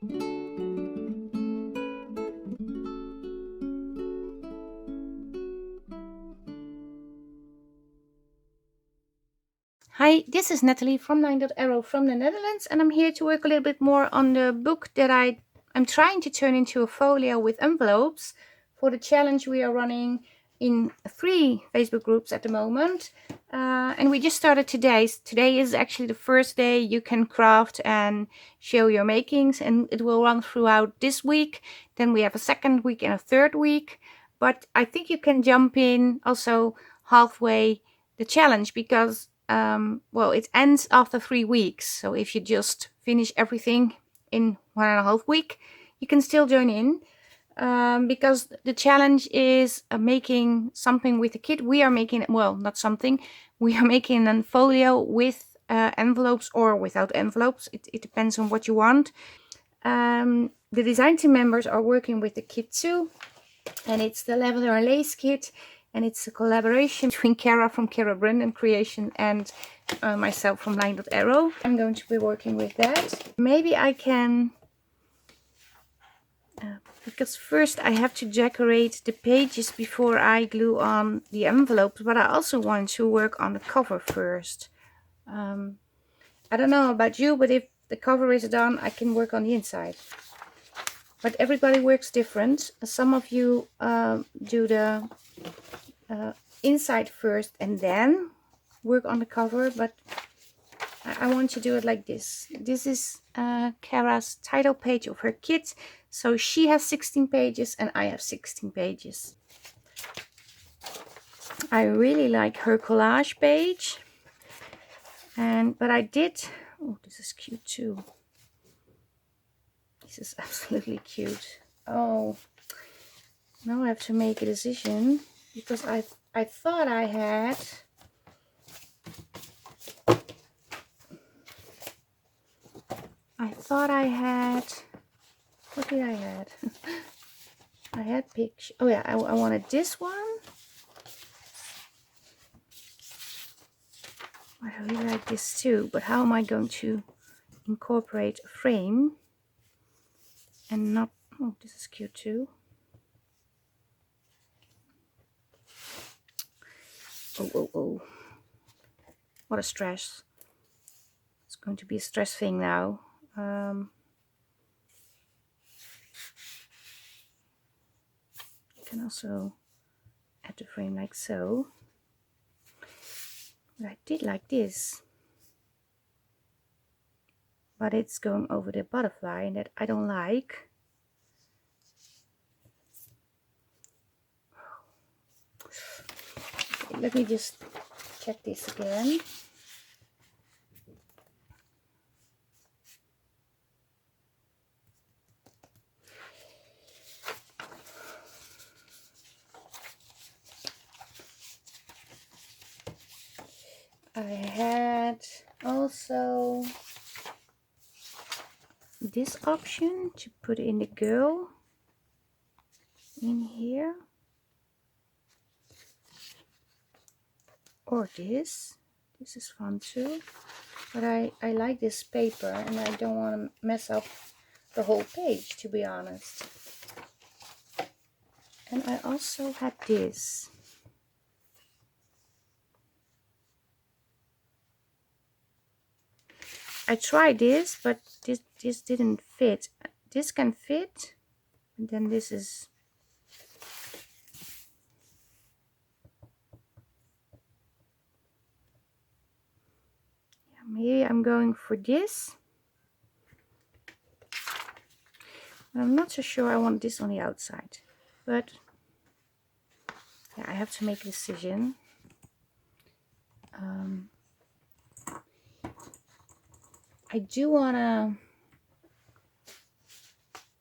Hi, this is Nathalie from Line.Arrow from the Netherlands, and I'm here to work a little bit more on the book that I'm trying to turn into a folio with envelopes for the challenge we are running in 3 Facebook groups at the moment. And we just started today. Today is actually the first day you can craft and show your makings, and it will run throughout this week. Then we have a second week and a third week. But I think you can jump in also halfway the challenge because well, it ends after 3 weeks. So if you just finish everything in 1.5 weeks, you can still join in. Because the challenge is making something with the kit. We are making, well, not something, we are making a folio with envelopes or without envelopes. It depends on what you want. The design team members are working with the kit too, and it's the Lavender and Lace Kit, and it's a collaboration between Cara from Cara Brandon Creations and myself from Line.Arrow. I'm going to be working with that. Maybe I can, because first I have to decorate the pages before I glue on the envelopes, but I also want to work on the cover first. I don't know about you, but if the cover is done, I can work on the inside. But everybody works different. Some of you do the inside first and then work on the cover, but I want to do it like this. This is Cara's title page of her kit. So she has 16 pages and I have 16 pages. I really like her collage page. But I did, oh, this is cute too. This is absolutely cute. Oh, now I have to make a decision because I thought I had what did I had? I had picture. Oh yeah, I wanted this one. I really like this too, but how am I going to incorporate a frame and not, oh, this is cute too. Oh, what a stress. It's going to be a stress thing now. You can also add the frame like so. But I did like this, but it's going over the butterfly and that I don't like. Okay, let me just check this again. I had also this option to put in the girl in here, or this is fun too, but I like this paper and I don't want to mess up the whole page, to be honest. And I also had this. I tried this, but this didn't fit. This can fit, and then this is, yeah, maybe I'm going for this. But I'm not so sure I want this on the outside, but yeah, I have to make a decision. I do want to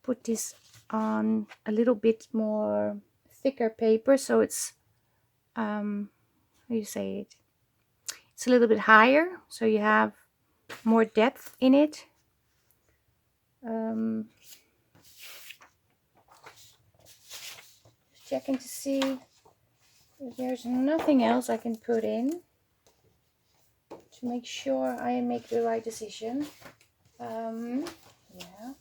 put this on a little bit more thicker paper, so it's how do you say it, it's a little bit higher, so you have more depth in it. Checking to see if there's nothing else I can put in to make sure I make the right decision. Yeah,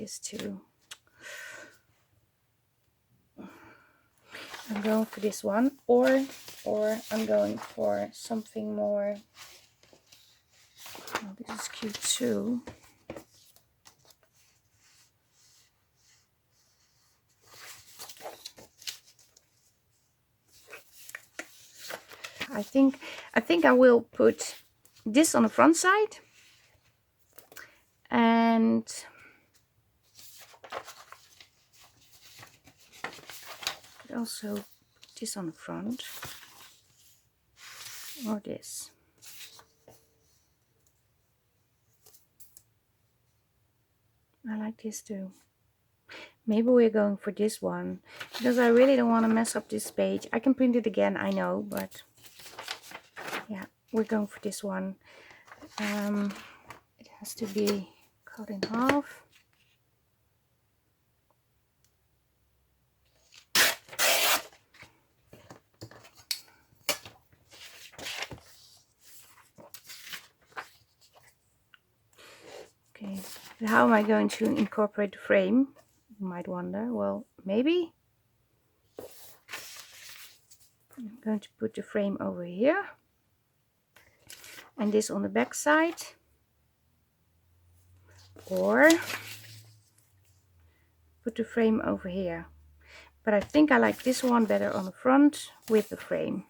this too. I'm going for this one, or I'm going for something more. Oh, this is cute too. I think I will put this on the front side, and also put this on the front, or this. I like this too. Maybe we're going for this one, because I really don't want to mess up this page. I can print it again, I know, but yeah, we're going for this one. It has to be cut in half. Okay, how am I going to incorporate the frame? You might wonder. Well, maybe I'm going to put the frame over here, and this on the back side, or put the frame over here. But I think I like this one better on the front with the frame.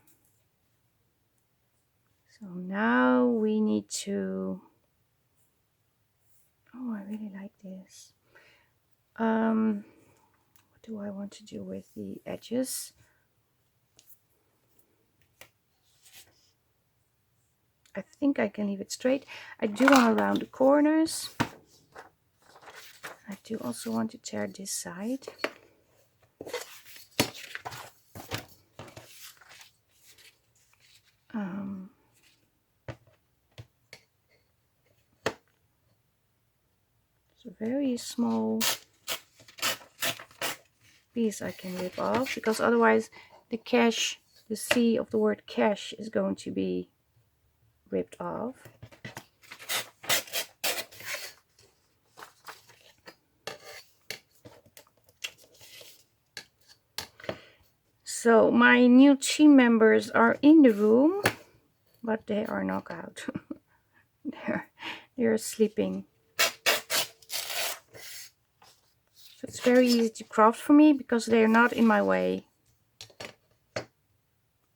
So now we need to, oh, I really like this. What do I want to do with the edges? I think I can leave it straight. I do want to round the corners. I do also want to tear this side. It's a very small piece I can rip off, because otherwise the cache, the C of the word cache, is going to be ripped off. So my new team members are in the room, but they are knocked out. they're sleeping. So it's very easy to craft for me because they are not in my way.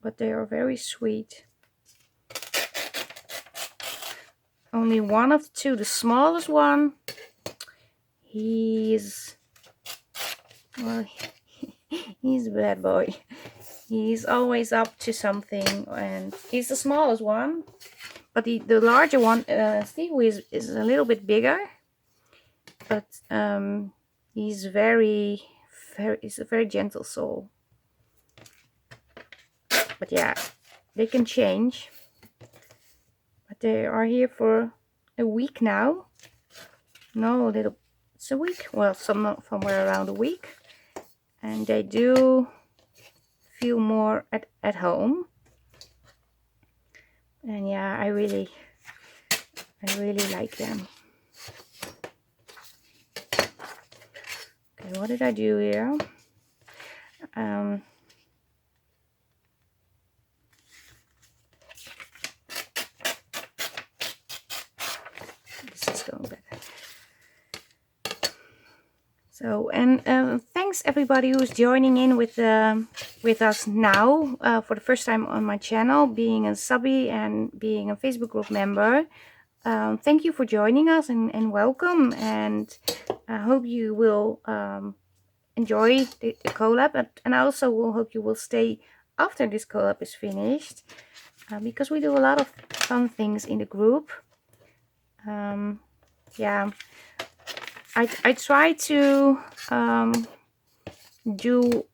But they are very sweet. Only one of the two, the smallest one, he's, well, he's a bad boy. He's always up to something, and he's the smallest one. But the larger one, Steve, is a little bit bigger. But he's a very gentle soul. But yeah, they can change. But they are here for a week now. No, it's a week. Well, somewhere around a week. And they do feel more at home. And yeah, I really like them. Okay, what did I do here? This is going better. So, and thanks everybody who's joining in with us now for the first time on my channel, being a subby and being a Facebook group member. Thank you for joining us, and welcome, and I hope you will enjoy the collab, and I also will hope you will stay after this collab is finished, because we do a lot of fun things in the group. Yeah, I try to do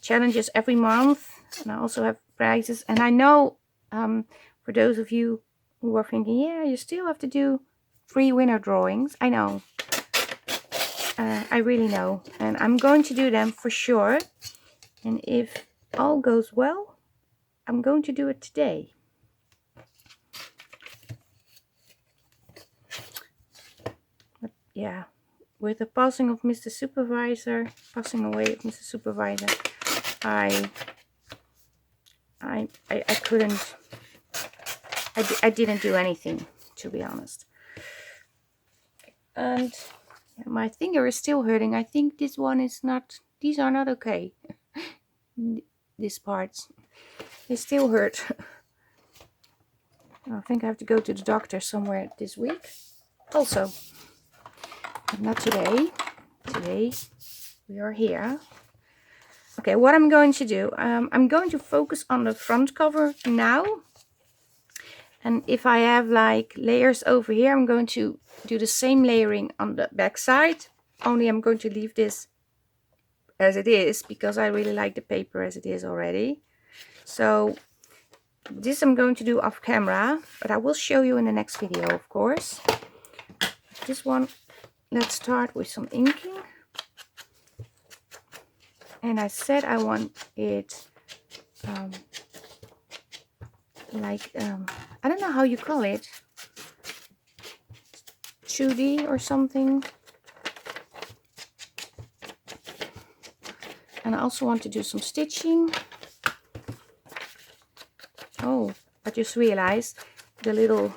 challenges every month, and I also have prizes. And I know for those of you who are thinking, yeah, you still have to do 3 winner drawings. I know. I really know. And I'm going to do them for sure. And if all goes well, I'm going to do it today. But yeah, with the passing of Mr. Supervisor, passing away of Mr. Supervisor, I couldn't, I didn't do anything, to be honest. And my finger is still hurting. I think this one is not, these are not okay. These parts, they still hurt. I think I have to go to the doctor somewhere this week. Also, but not today. Today we are here. Okay, what I'm going to do, I'm going to focus on the front cover now. And if I have like layers over here, I'm going to do the same layering on the back side. Only I'm going to leave this as it is because I really like the paper as it is already. So this I'm going to do off camera, but I will show you in the next video, of course. This one, let's start with some inking. And I said I want it like, I don't know how you call it, 2D or something. And I also want to do some stitching. Oh, I just realized the little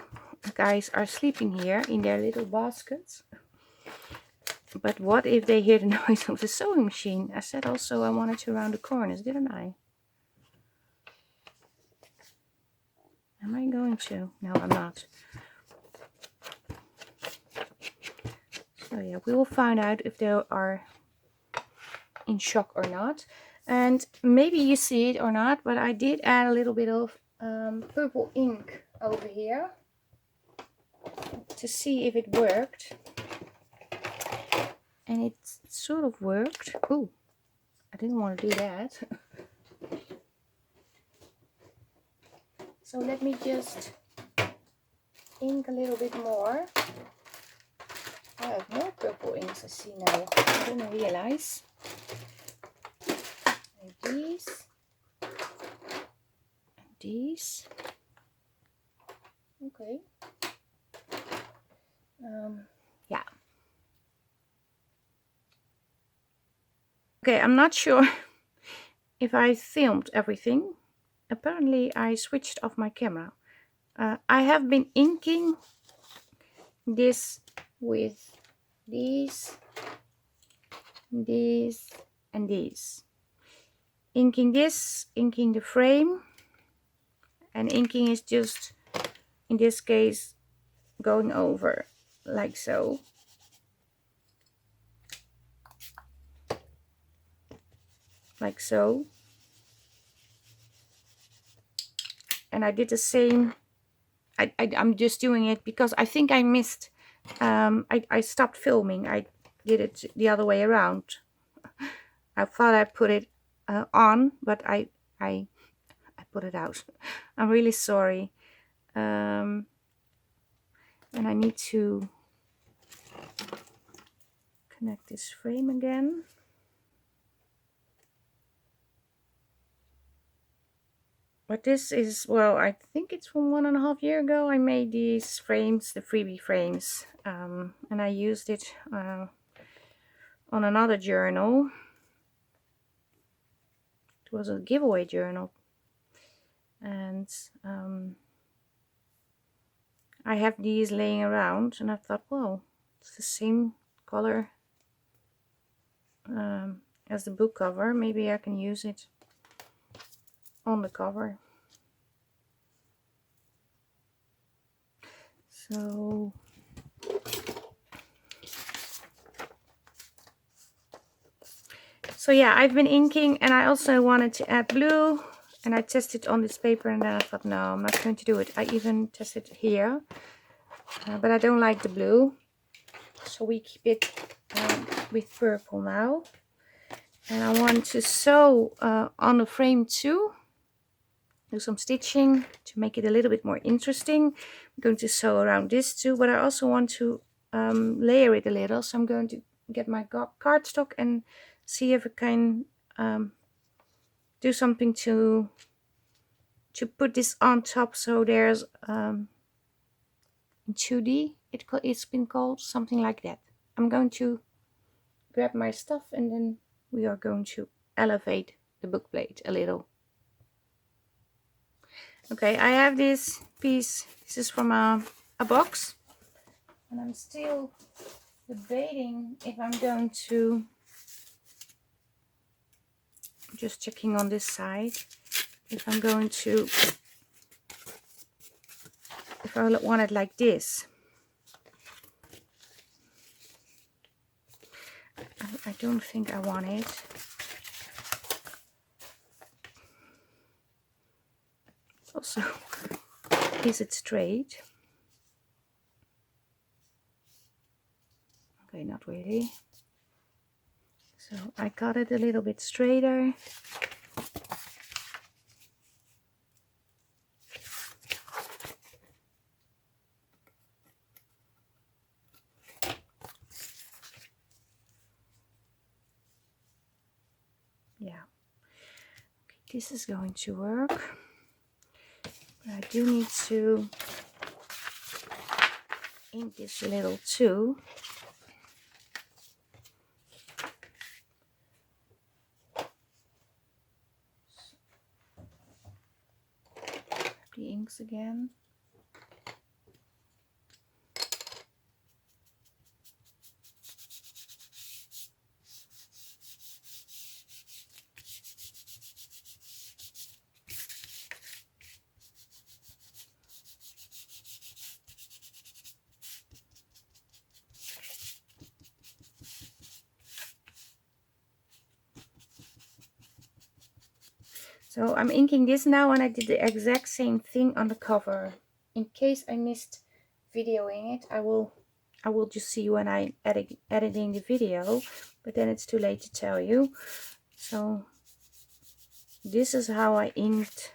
guys are sleeping here in their little baskets. But what if they hear the noise of the sewing machine? I said also I wanted to round the corners, didn't I? Am I going to? No, I'm not. So yeah, we will find out if they are in shock or not. And maybe you see it or not, but I did add a little bit of purple ink over here to see if it worked. And it sort of worked. Oh, I didn't want to do that. So let me just ink a little bit more. I have more purple inks, I see now. I didn't realize. And these. And these. Okay. Yeah. Okay, I'm not sure if I filmed everything. Apparently I switched off my camera. I have been inking this with these, and these. Inking this, inking the frame, and inking is just, in this case, going over like so. Like so. And I did the same. I'm just doing it because I think I missed. I stopped filming. I did it the other way around. I thought I put it on, but I put it out. I'm really sorry. And I need to connect this frame again. But this is, well, I think it's from 1.5 years ago. I made these frames, the freebie frames, and I used it on another journal. It was a giveaway journal, and I have these laying around, and I thought, well, it's the same color as the book cover. Maybe I can use it on the cover. So yeah, I've been inking, and I also wanted to add blue, and I tested on this paper, and then I thought, no, I'm not going to do it. I even tested here, but I don't like the blue, so we keep it with purple now. And I want to sew on the frame too. Do some stitching to make it a little bit more interesting. I'm going to sew around this too, but I also want to layer it a little. So I'm going to get my cardstock and see if I can do something to put this on top. So there's in 2D, it's been called something like that. I'm going to grab my stuff and then we are going to elevate the book plate a little. Okay, I have this piece. This is from a box. And I'm still debating if I'm going to, just checking on this side, if I'm going to, if I want it like this. I don't think I want it. Also, is it straight? Okay, not really. So I cut it a little bit straighter. Yeah. Okay, this is going to work. But I do need to ink this a little too. The inks again. So I'm inking this now, and I did the exact same thing on the cover. In case I missed videoing it, I will just see when I editing the video, but then it's too late to tell you. So this is how I inked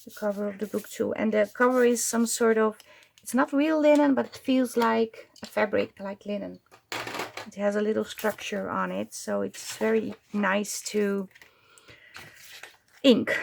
the cover of the book too. And the cover is some sort of, it's not real linen, but it feels like a fabric, like linen. It has a little structure on it, so it's very nice to ink.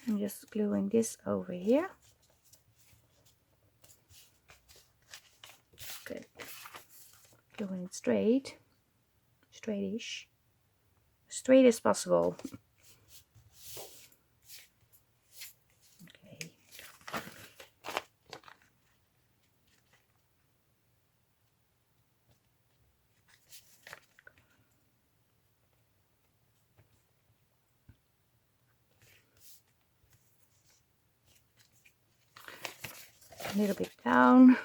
I'm just gluing this over here. Good. Gluing it straight. Straightish. Straight as possible. Okay. A little bit down.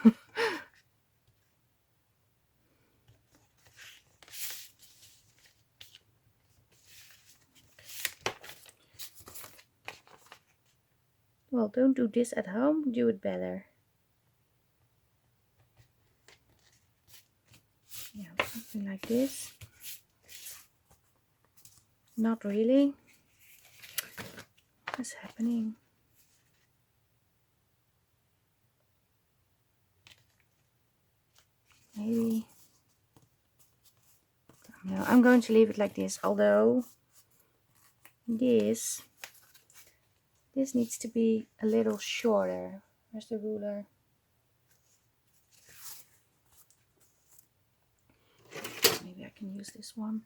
Well, don't do this at home, do it better. Yeah, something like this. Not really. What's happening? Maybe. No, I'm going to leave it like this, although this needs to be a little shorter. Where's the ruler? Maybe I can use this one.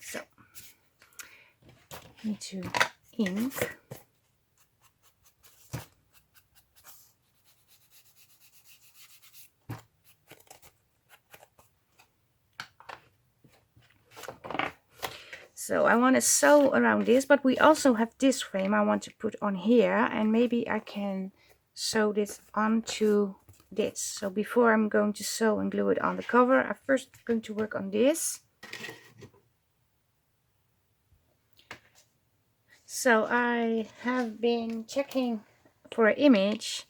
So, need to ink. So I want to sew around this, but we also have this frame I want to put on here, and maybe I can sew this onto this. So before I'm going to sew and glue it on the cover, I'm first going to work on this. So I have been checking for an image,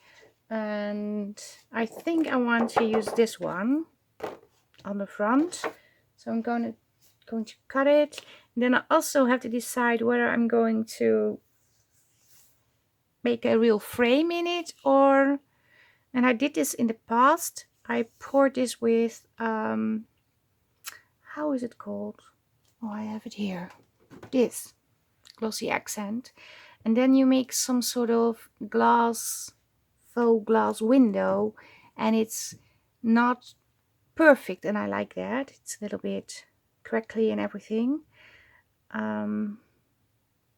and I think I want to use this one on the front. So I'm going to cut it. And then I also have to decide whether I'm going to make a real frame in it, or, and I did this in the past, I poured this with how is it called? Oh, I have it here. This glossy accent, and then you make some sort of glass, faux glass window, and it's not perfect, and I like that. It's a little bit crackly and everything.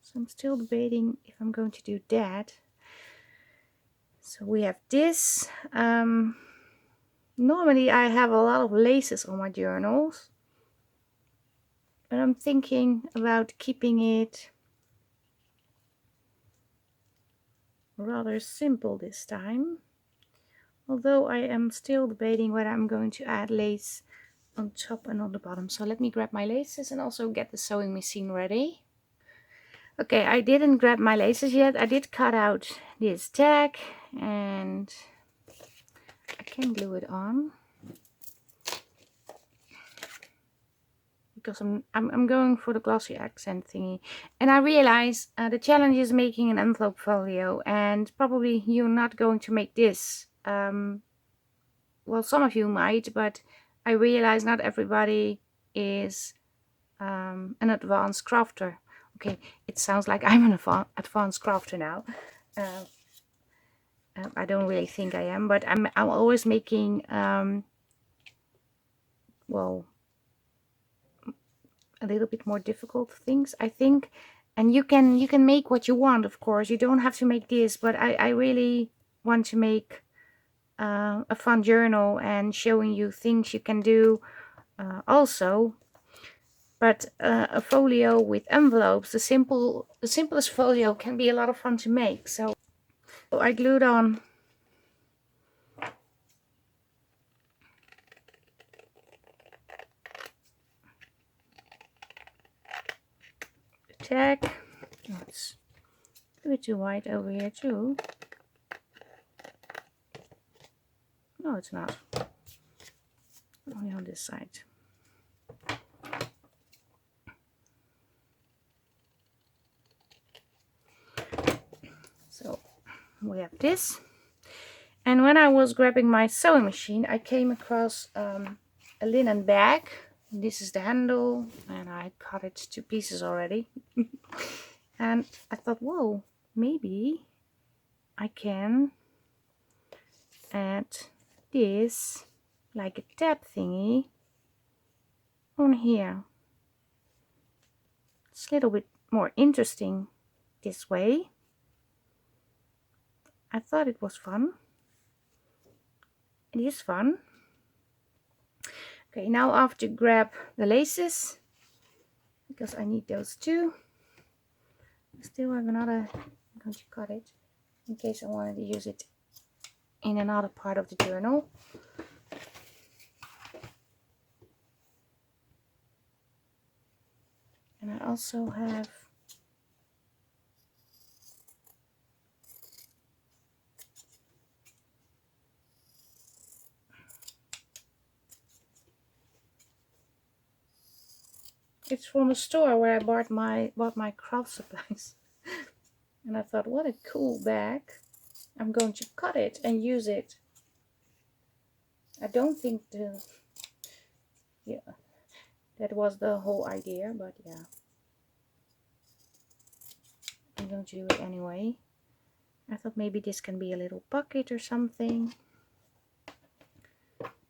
So I'm still debating if I'm going to do that. So we have this. Normally I have a lot of laces on my journals, but I'm thinking about keeping it rather simple this time. Although I am still debating whether I'm going to add lace on top and on the bottom. So let me grab my laces and also get the sewing machine ready. Okay, I didn't grab my laces yet. I did cut out this tag and I can glue it on. Because I'm going for the glossy accent thingy. And I realize the challenge is making an envelope folio, and probably you're not going to make this. Well, some of you might, but I realize not everybody is an advanced crafter. Okay, it sounds like I'm an advanced crafter now. I don't really think I am, but I'm always making well, a little bit more difficult things, I think. And you can make what you want, of course. You don't have to make this, but I really want to make a fun journal and showing you things you can do also. But a folio with envelopes, the simplest folio, can be a lot of fun to make. So I glued on the tag. Oh, it's a bit too wide over here too. No, it's not. Only on this side. So we have this. And when I was grabbing my sewing machine, I came across a linen bag. This is the handle, and I cut it to pieces already. And I thought, whoa, maybe I can add this like a tab thingy on here. It's a little bit more interesting this way. I thought it was fun. It is fun. Okay, now I have to grab the laces because I need those too. I still have another. I'm going to cut it in case I wanted to use it in another part of the journal. And I also have it's from a store where I bought my craft supplies. And I thought, what a cool bag. I'm going to cut it and use it. I don't think that was the whole idea, but yeah. I'm going to do it anyway. I thought maybe this can be a little pocket or something.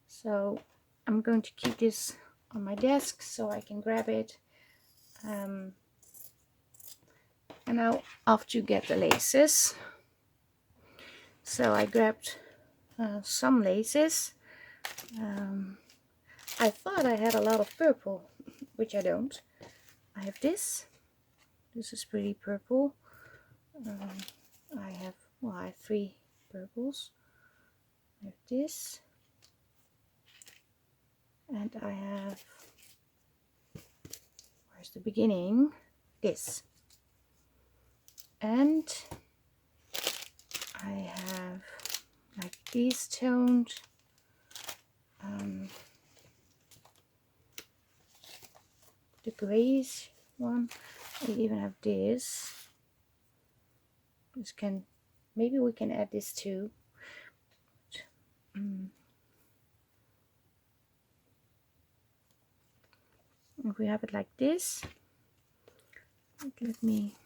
So I'm going to keep this on my desk so I can grab it. And now off to get the laces. So I grabbed some laces. I thought I had a lot of purple, which I don't. I have this. This is pretty purple. I have 3 purples. I have this, and I have, where's the beginning? This. And I have like these toned the grayish one. I even have this. This can, maybe we can add this too. If we have it like this, let me,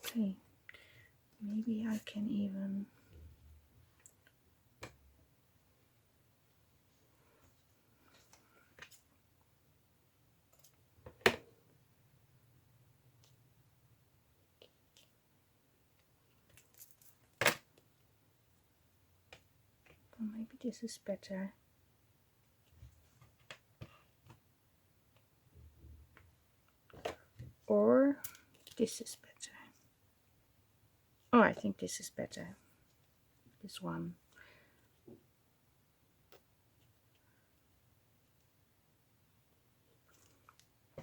okay, maybe I can even, maybe this is better. Or this is better. Oh, I think this is better. This one.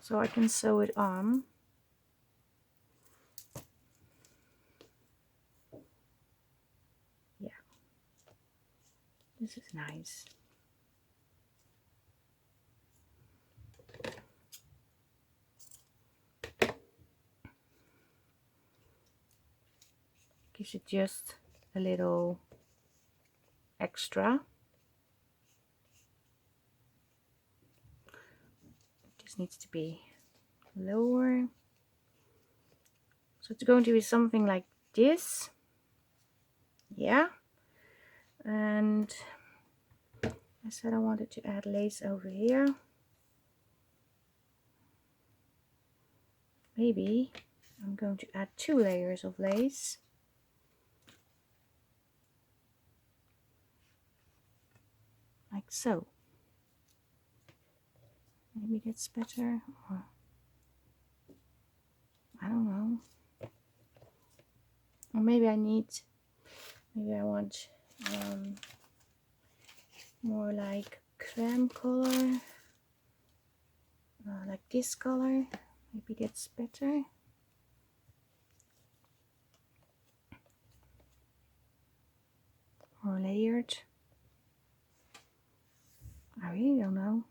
So I can sew it on. Yeah. This is nice. Gives it just a little extra. This needs to be lower. So it's going to be something like this. Yeah. And I said I wanted to add lace over here. Maybe I'm going to add 2 layers of lace. Like so. Maybe that's better, or I don't know. Or maybe I want more like cream color, like this color. Maybe that's better. Or layered. I really don't know.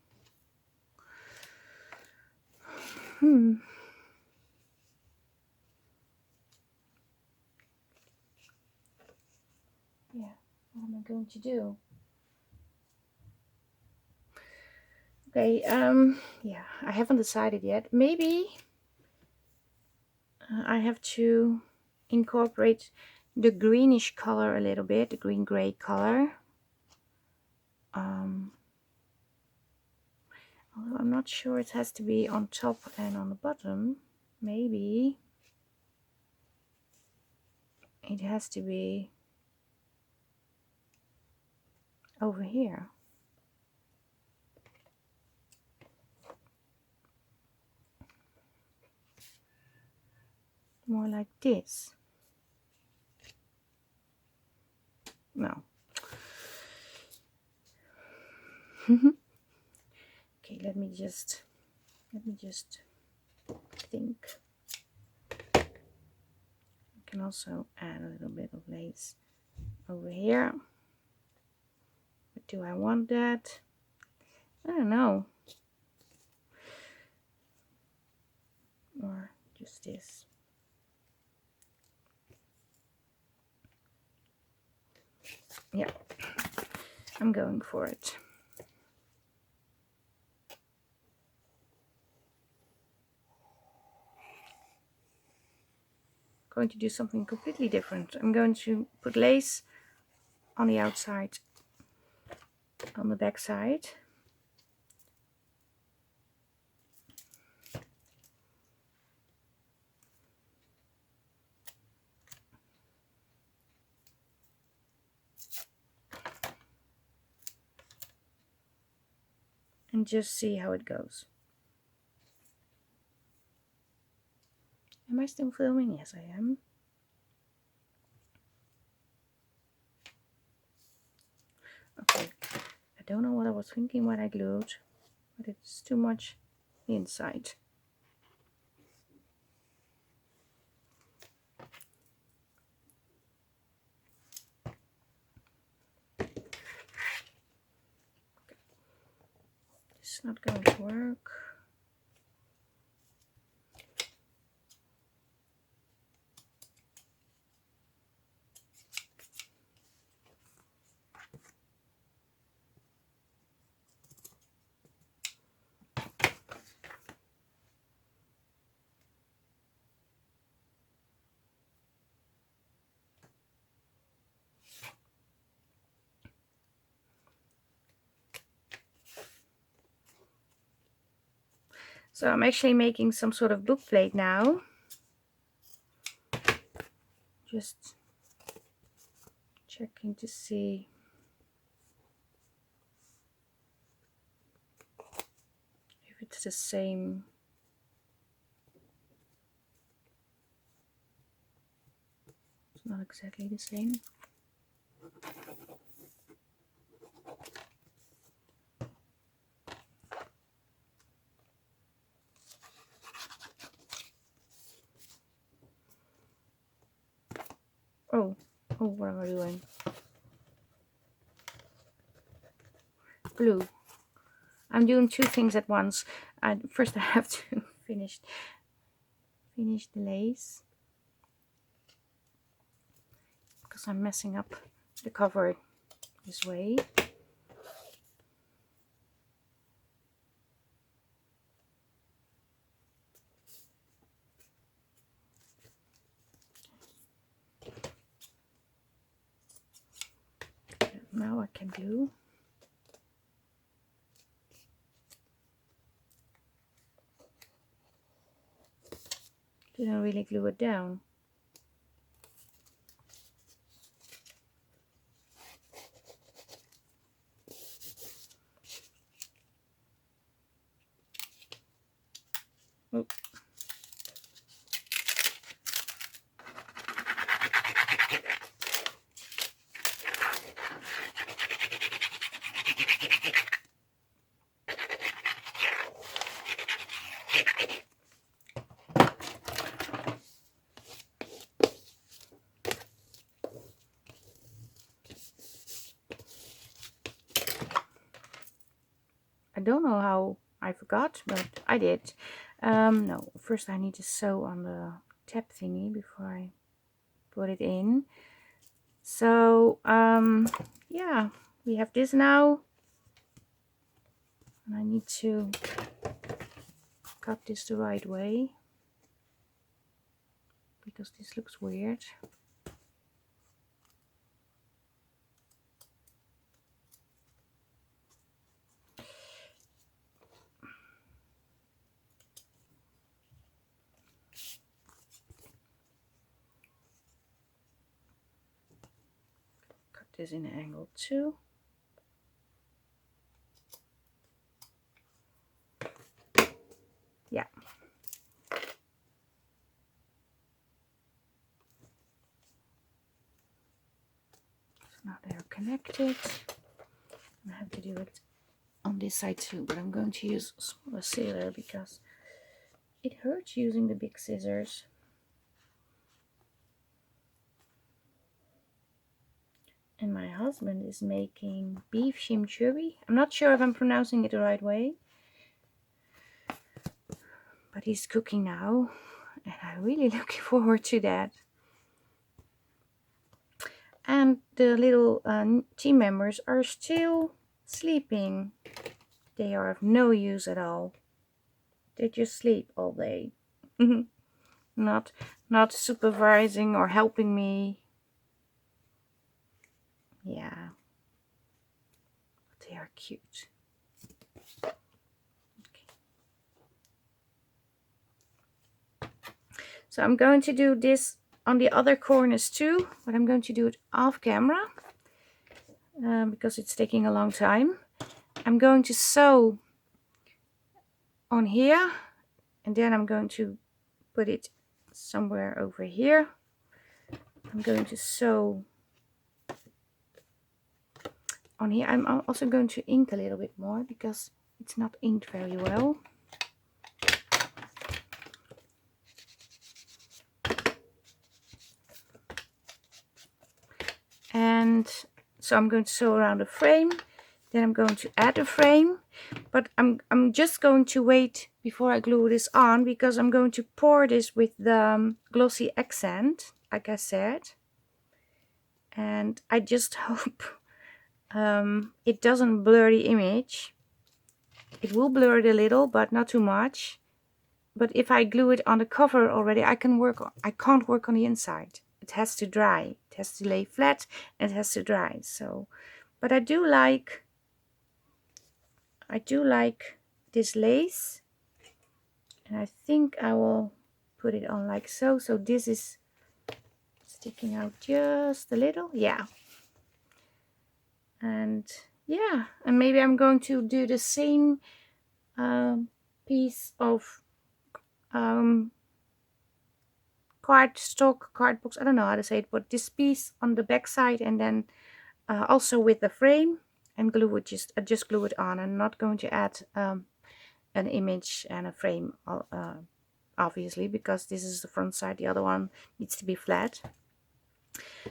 Yeah, what am I going to do? Okay, yeah, I haven't decided yet. Maybe I have to incorporate the greenish color a little bit, the green gray color. Although I'm not sure it has to be on top and on the bottom. Maybe it has to be over here. More like this. No. Okay, let me just think. I can also add a little bit of lace over here. But do I want that? I don't know. Or just this. Yeah, I'm going for it. Going to do something completely different. I'm going to put lace on the outside, on the back side. And just see how it goes. Am I still filming? Yes, I am. Okay, I don't know what I was thinking when I glued, but it's too much inside. It's not going to work. So I'm actually making some sort of book plate now. Just checking to see if it's the same. It's not exactly the same. Oh, what am I doing? Glue. I'm doing two things at once. First I have to finish the lace, because I'm messing up the cover this way. Now I can glue. Didn't really glue it down. Oh. I don't know how I forgot, but I did. No, first I need to sew on the tab thingy before I put it in. So yeah, we have this now, and I need to cut this the right way because this looks weird. Cut this in an angle too. Yeah. So now they are connected. I have to do it on this side too, but I'm going to use a smaller scissors because it hurts using the big scissors. And my husband is making beef chimichurri. I'm not sure if I'm pronouncing it the right way, but he's cooking now, and I'm really looking forward to that. And the little team members are still sleeping. They are of no use at all. They just sleep all day. not supervising or helping me. Yeah, they are cute. Okay. So I'm going to do this on the other corners too, but I'm going to do it off camera because it's taking a long time. I'm going to sew on here, and then I'm going to put it somewhere over here. I'm going to sew on here. I'm also going to ink a little bit more because it's not inked very well. And so I'm going to sew around the frame, then I'm going to add a frame, but I'm just going to wait before I glue this on because I'm going to pour this with the glossy accent, like I said. And I just hope it doesn't blur the image. It will blur it a little, but not too much. But if I glue it on the cover already, I can't work on the inside. It has to dry. It has to lay flat and it has to dry. So, but I do like this lace, and I think I will put it on like so. So this is sticking out just a little, yeah. And yeah, and maybe I'm going to do the same piece of card box, I don't know how to say it, but this piece on the back side, and then also with the frame, and glue it, just glue it on. I'm not going to add an image and a frame, obviously, because this is the front side, the other one needs to be flat.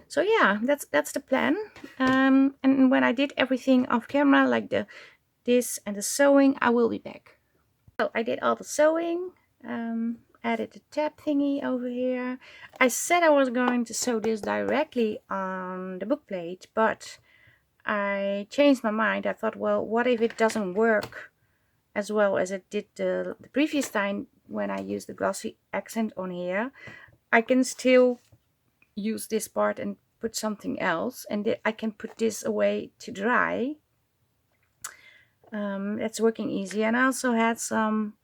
So yeah, that's the plan. And when I did everything off camera, like this and the sewing, I will be back. So I did all the sewing, added the tab thingy over here. I said I was going to sew this directly on the book plate, but I changed my mind. I thought, well, what if it doesn't work as well as it did the previous time when I used the glossy accent on here? I can still use this part and put something else, and I can put this away to dry. That's working easy. And I also had some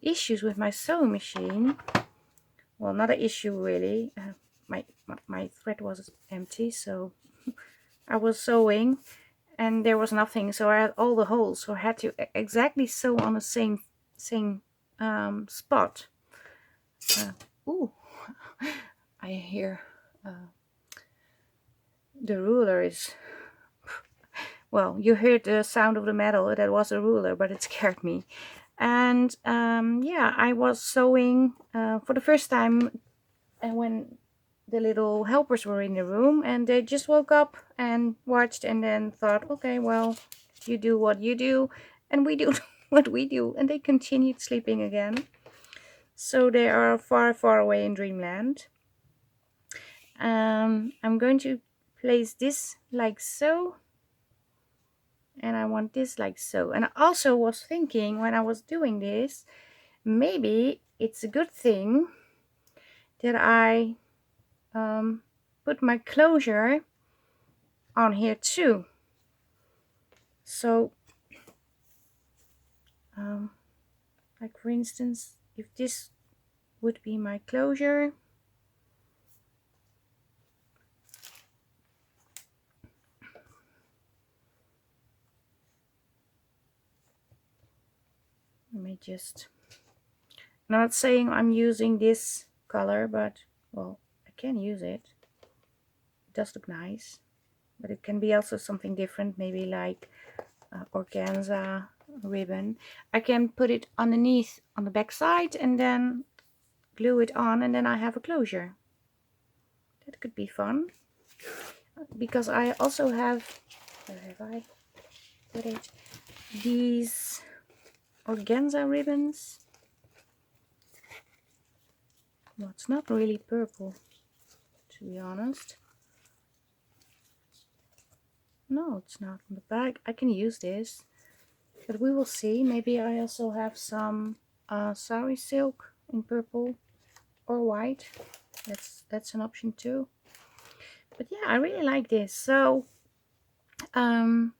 issues with my sewing machine. Well, not an issue really. My thread was empty, so I was sewing and there was nothing, so I had all the holes, so I had to exactly sew on the same spot. Ooh, I hear the ruler is, well, you heard the sound of the metal. That was a ruler, but it scared me. And yeah, I was sewing for the first time, and when the little helpers were in the room, and they just woke up and watched and then thought, okay, well, you do what you do and we do what we do, and they continued sleeping again. So they are far, far away in dreamland. I'm going to place this like so, and I want this like so. And I also was thinking when I was doing this, maybe it's a good thing that I put my closure on here too. So like for instance, if this would be my closure, let me just, I'm not saying I'm using this color, but well, I can use it. It does look nice, but it can be also something different, maybe like organza ribbon. I can put it underneath on the back side and then glue it on, and then I have a closure. That could be fun, because I also have, where have I put it, these organza ribbons. Well, it's not really purple, to be honest. No, it's not, but I can use this, but we will see. Maybe I also have some sari silk in purple or white. That's an option too. But yeah, I really like this. So I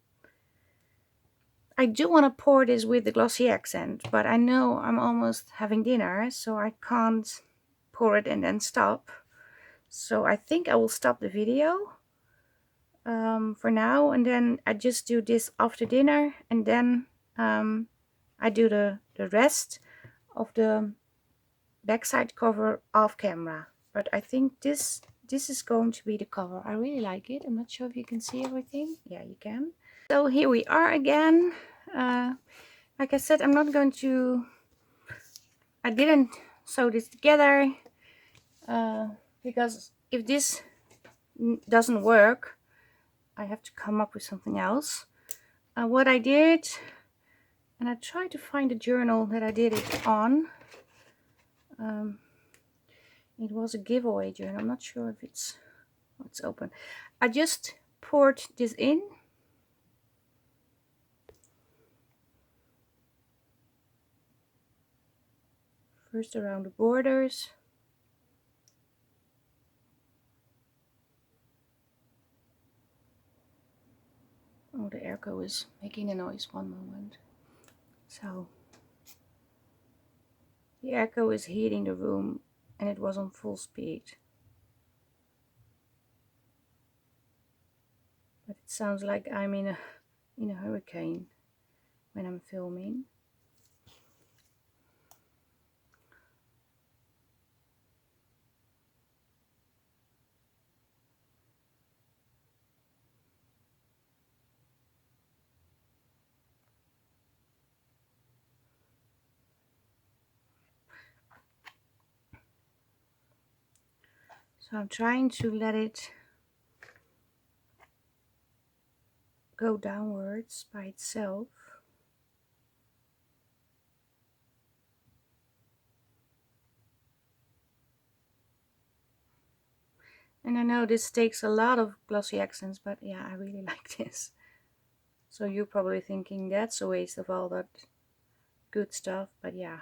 do want to pour this with the glossy accent, but I know I'm almost having dinner, so I can't pour it and then stop. So I think I will stop the video for now, and then I just do this after dinner, and then I do the rest of the backside cover off camera. But I think this this is going to be the cover. I really like it. I'm not sure if you can see everything. Yeah, you can. So here we are again. Like I said, I'm not going to, I didn't sew this together because if this doesn't work, I have to come up with something else. What I did, and I tried to find a journal that I did it on. It was a giveaway journal. I'm not sure if it's open. I just poured this in. First around the borders. Oh, the airco is making a noise. One moment. So the airco is heating the room and it was on full speed. But it sounds like I'm in a hurricane when I'm filming. So I'm trying to let it go downwards by itself. And I know this takes a lot of glossy accents, but yeah, I really like this. So you're probably thinking that's a waste of all that good stuff, but yeah.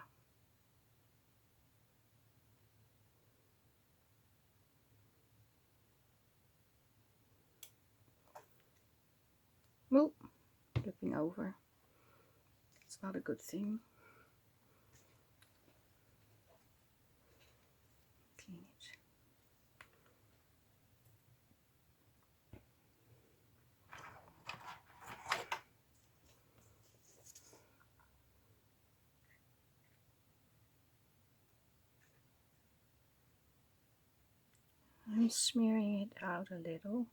Oop, flipping over. It's not a good thing. Clean it. I'm smearing it out a little.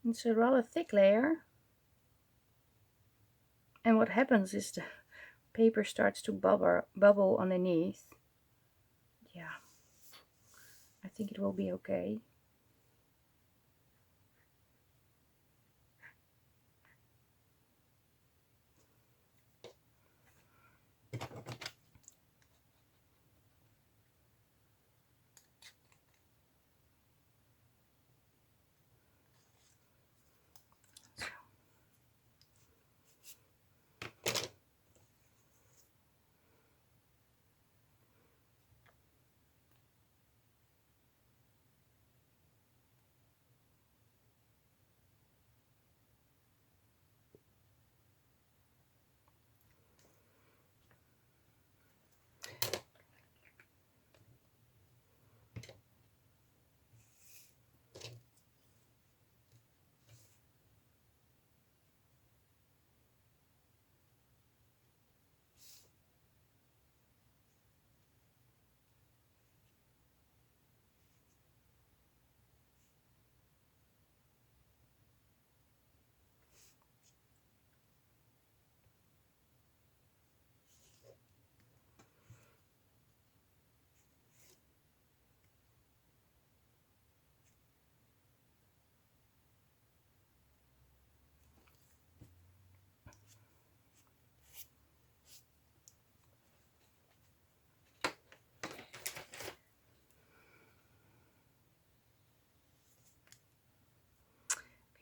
It's a rather thick layer. And what happens is the paper starts to bubble underneath. Yeah, I think it will be okay.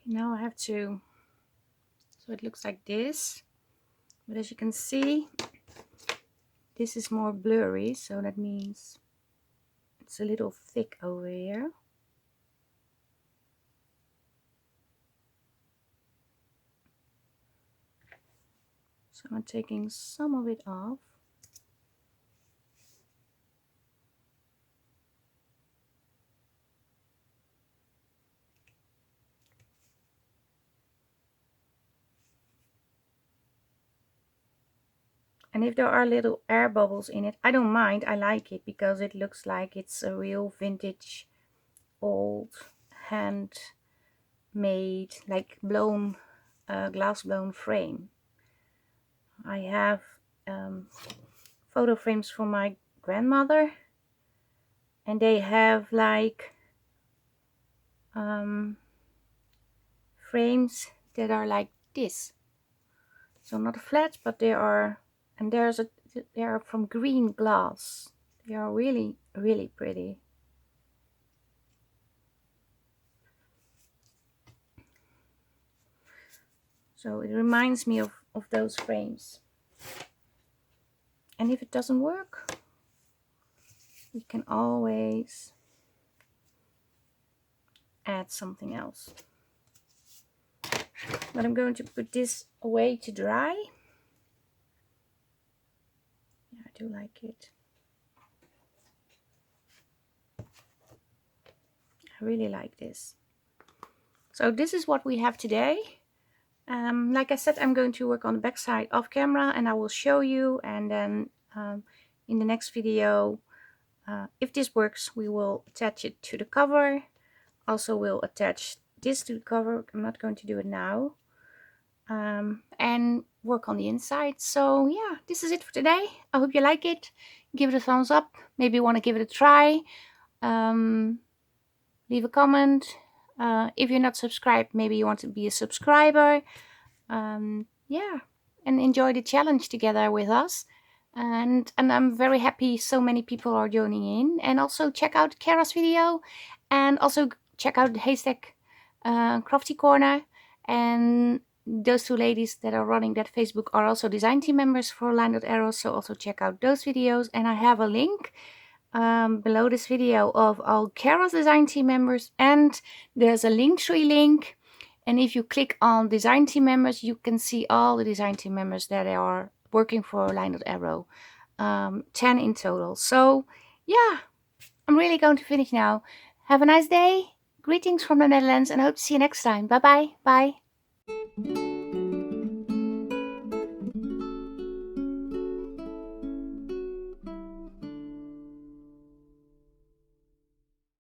Now I have to, so it looks like this. But as you can see, this is more blurry, so that means it's a little thick over here. So I'm taking some of it off. And if there are little air bubbles in it, I don't mind. I like it because it looks like it's a real vintage, old, handmade, like blown, glass blown frame. I have photo frames for my grandmother, and they have like frames that are like this. So not flat, but they are, and they are from green glass. They are really, really pretty. So it reminds me of those frames. And if it doesn't work, we can always add something else. But I'm going to put this away to dry. Yeah, I do like it. I really like this. So this is what we have today. Like I said, I'm going to work on the back side off camera, and I will show you, and then in the next video, if this works, we will attach it to the cover. Also, we'll attach this to the cover. I'm not going to do it now. And work on the inside. So yeah, this is it for today. I hope you like it. Give it a thumbs up. Maybe you want to give it a try. Leave a comment. If you're not subscribed, maybe you want to be a subscriber. Yeah, and enjoy the challenge together with us. And I'm very happy so many people are joining in. And also check out Cara's video, and also check out the Haystack Crafty Corner. And those two ladies that are running that Facebook are also design team members for Line Arrow, so also check out those videos. And I have a link below this video of all Cara's design team members, and there's a Linktree link, and if you click on design team members, you can see all the design team members that are working for Line Arrow, 10 in total. So yeah, I'm really going to finish now. Have a nice day. Greetings from the Netherlands, and I hope to see you next time. Bye bye. Bye.